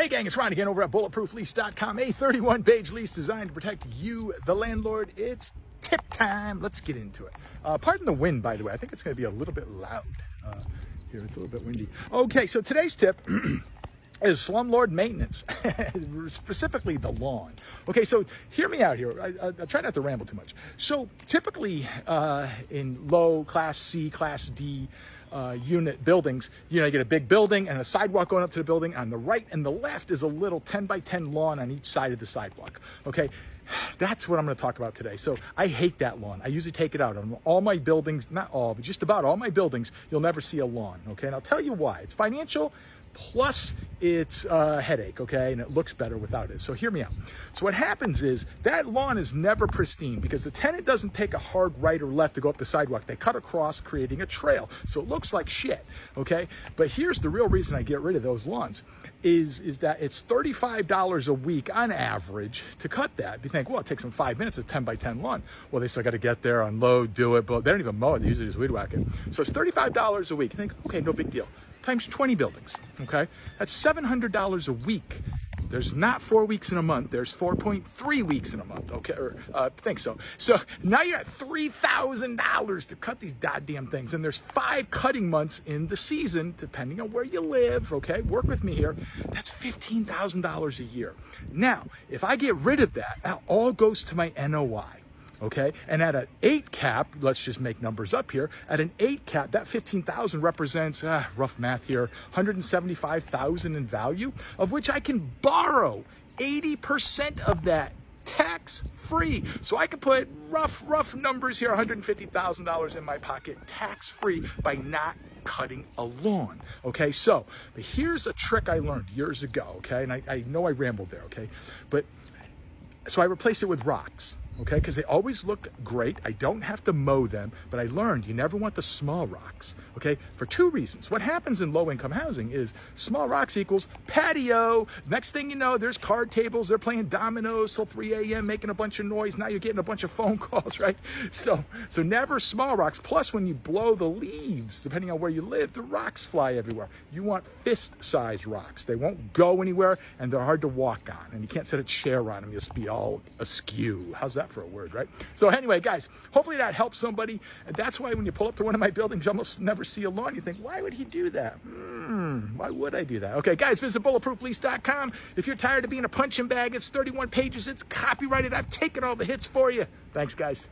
Hey gang, it's Ron again over at bulletprooflease.com. A 31-page lease designed to protect you, the landlord. It's tip time. Let's get into it. Pardon the wind, by the way. I think it's going to be a little bit loud. Here, it's a little bit windy. Okay, so today's tip is slumlord maintenance, specifically the lawn. Okay, so hear me out here. I try not to ramble too much. So typically in low class C, class D unit buildings, you get a big building and a sidewalk going up to the building. On the right and the left is a little 10 by 10 lawn on each side of the sidewalk. Okay, that's what I'm going to talk about today. So I hate that lawn. I usually take it out on all my buildings, not all, but just about all my buildings. You'll never see a lawn. Okay, and I'll tell you why. It's financial. Plus it's a headache, okay? And it looks better without it. So hear me out. So what happens is that lawn is never pristine because the tenant doesn't take a hard right or left to go up the sidewalk. They cut across, creating a trail. So it looks like shit, okay? But here's the real reason I get rid of those lawns is that it's $35 a week on average to cut that. You think, well, it takes them 5 minutes, a 10 by 10 lawn. Well, they still got to get there, unload, do it, but they don't even mow it. They usually just weed whack it. So it's $35 a week. You think, okay, no big deal. Times 20 buildings, okay? That's $700 a week. There's not 4 weeks in a month. There's 4.3 weeks in a month, okay? Or I think so. So now you're at $3,000 to cut these goddamn things. And there's 5 cutting months in the season, depending on where you live, okay? Work with me here. That's $15,000 a year. Now, if I get rid of that, that all goes to my NOI. Okay, and at an 8 cap, let's just make numbers up here. At an 8 cap, that 15,000 represents, rough math here, 175,000 in value, of which I can borrow 80% of that tax-free. So I can put rough numbers here, $150,000 in my pocket, tax-free, by not cutting a lawn. Okay, so, but here's a trick I learned years ago, okay, and I know I rambled there, okay, but, so I replaced it with rocks. Okay, because they always look great. I don't have to mow them, but I learned you never want the small rocks, okay, for 2 reasons. What happens in low-income housing is small rocks equals patio. Next thing you know, there's card tables. They're playing dominoes till 3 a.m., making a bunch of noise. Now you're getting a bunch of phone calls, right? So never small rocks. Plus, when you blow the leaves, depending on where you live, the rocks fly everywhere. You want fist-sized rocks. They won't go anywhere, and they're hard to walk on, and you can't set a chair on them. You'll just be all askew. How's that for a word, right? So anyway, guys, hopefully that helps somebody. And that's why when you pull up to one of my buildings, you almost never see a lawn. You think, why would he do that? Why would I do that? Okay, guys, visit bulletprooflease.com. If you're tired of being a punching bag, it's 31 pages. It's copyrighted. I've taken all the hits for you. Thanks, guys.